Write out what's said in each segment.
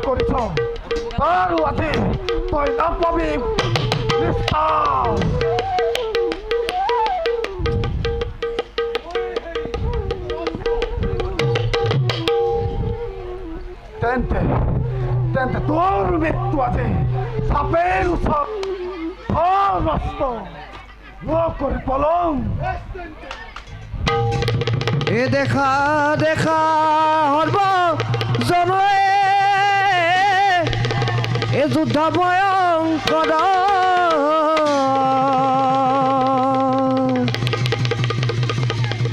করেছ তার আছে তুই না পাবি নিস্তার। তেন্তে তেন্তে তোর মৃত্যু আছে সাপের উৎসব নষ্ট করে পলম। এ দেখা দেখা হর্ব জনয়ে এ যুদ্ধ ভয়ঙ্কর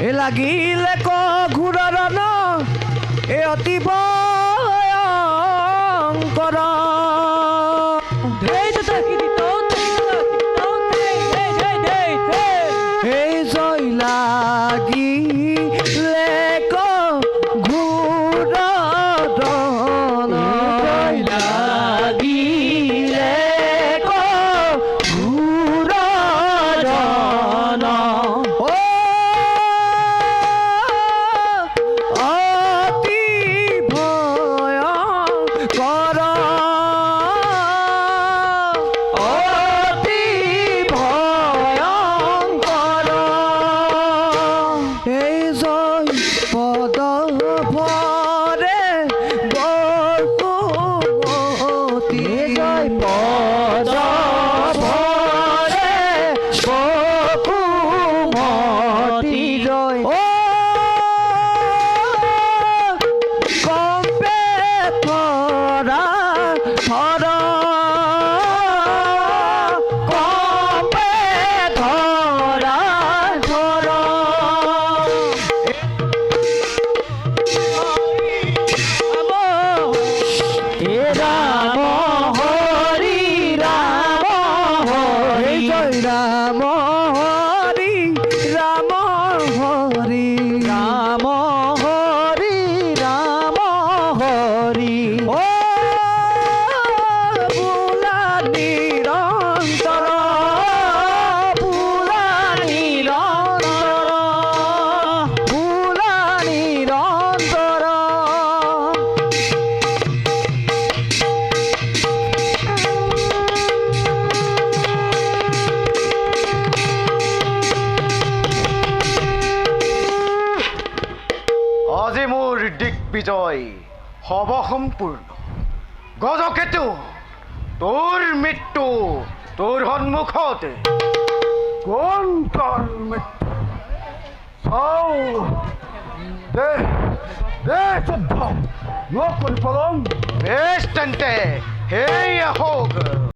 এ লাগিলে ক ঘূৰৰ ন এ অতি ভয়ঙ্কর এই জয় লাগিলে ক ঘূৰৰ জয় লাগিলে ক ঘূৰৰ অতি ভয়ঙ্কর অতি ভয়ঙ্কর এই জয় পদ ভরে বরকুমতি জয় পদ ভরে বরকুমতি জয় কম্পে ধরা ধরা কম্পে ধরা ধরা রাম হরি রাম হরি জয় রাম হরি রাম হরি রাম হরি রাম হরি ও বুলা নিরন্তর বুলা নিরন্তর বুলা নিরন্তর আজি মোৰ দিগ্বিজয় হব সম্পূৰ্ণ। গজকেতু তোৰ মৃত্যু তোৰ সন্মুখতে। কোন তোৰ মৃত্যু চাও দে দে যুদ্ধ নকৰি পলম। বেশ তেন্তে সেই আহক।